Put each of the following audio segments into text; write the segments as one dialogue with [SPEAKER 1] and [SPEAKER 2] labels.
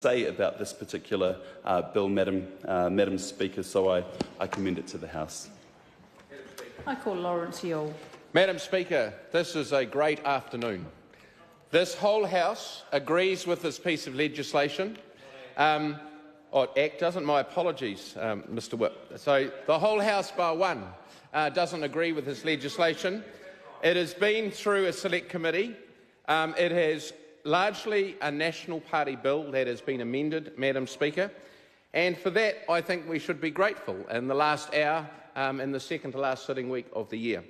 [SPEAKER 1] say about this particular bill, Madam Speaker, so I commend it to the House.
[SPEAKER 2] I call Lawrence Yule.
[SPEAKER 3] Madam Speaker, this is a great afternoon. This whole House agrees with this piece of legislation. Act doesn't. My apologies, Mr. Whip. So the whole House, bar one, doesn't agree with this legislation. It has been through a select committee. It has largely a National Party bill that has been amended, Madam Speaker, and for that I think we should be grateful in the last hour in the second to last sitting week of the year.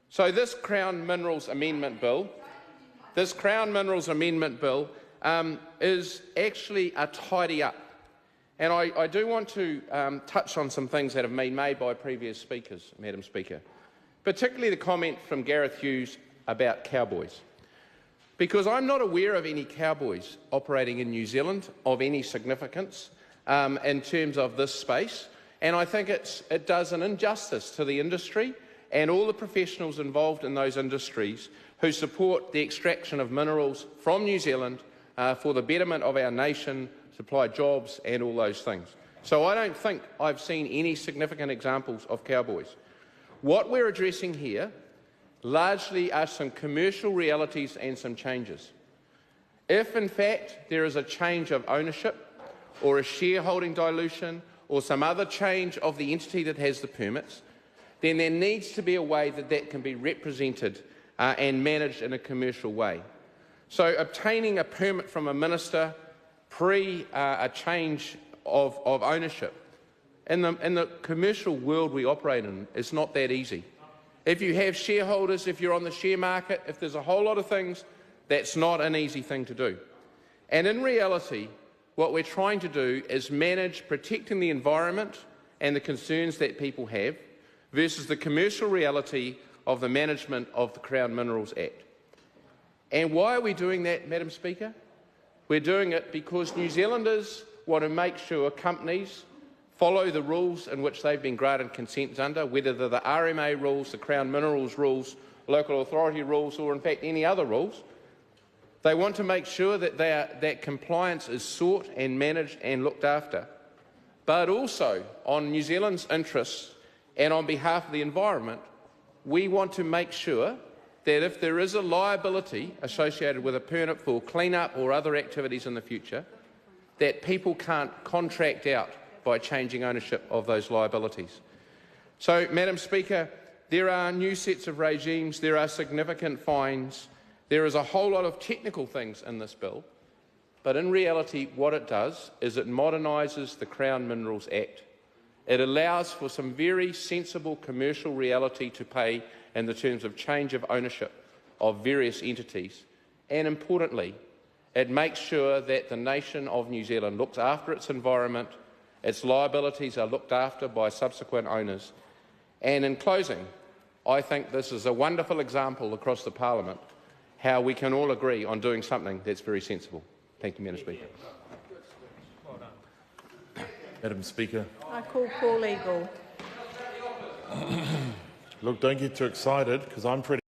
[SPEAKER 3] So this Crown Minerals Amendment Bill, is actually a tidy up. And I do want to touch on some things that have been made by previous speakers, Madam Speaker, particularly the comment from Gareth Hughes about cowboys. Because I'm not aware of any cowboys operating in New Zealand of any significance in terms of this space, and I think it does an injustice to the industry and all the professionals involved in those industries who support the extraction of minerals from New Zealand for the betterment of our nation, supply jobs and all those things. So I don't think I've seen any significant examples of cowboys. What we're addressing here largely are some commercial realities and some changes. If, in fact, there is a change of ownership or a shareholding dilution or some other change of the entity that has the permits, then there needs to be a way that that can be represented and managed in a commercial way. So obtaining a permit from a minister pre a change of ownership in the commercial world we operate in is not that easy. If you have shareholders, if you're on the share market, if there's a whole lot of things, that's not an easy thing to do. And in reality, what we're trying to do is manage protecting the environment and the concerns that people have versus the commercial reality of the management of the Crown Minerals Act. And why are we doing that, Madam Speaker? We're doing it because New Zealanders want to make sure companies follow the rules in which they've been granted consents under, whether they're the RMA rules, the Crown Minerals rules, local authority rules, or in fact any other rules. They want to make sure that that compliance is sought and managed and looked after. But also, on New Zealand's interests and on behalf of the environment, we want to make sure that if there is a liability associated with a permit for clean-up or other activities in the future, that people can't contract out by changing ownership of those liabilities. So, Madam Speaker, there are new sets of regimes, there are significant fines, there is a whole lot of technical things in this bill, but in reality what it does is it modernises the Crown Minerals Act. It allows for some very sensible commercial reality to pay in the terms of change of ownership of various entities, and importantly, it makes sure that the nation of New Zealand looks after its environment, its liabilities are looked after by subsequent owners. And in closing, I think this is a wonderful example across the Parliament how we can all agree on doing something that's very sensible. Thank you, Madam Speaker.
[SPEAKER 4] Madam Speaker.
[SPEAKER 2] I call Paul Eagle.
[SPEAKER 4] Look, don't get too excited because I'm pretty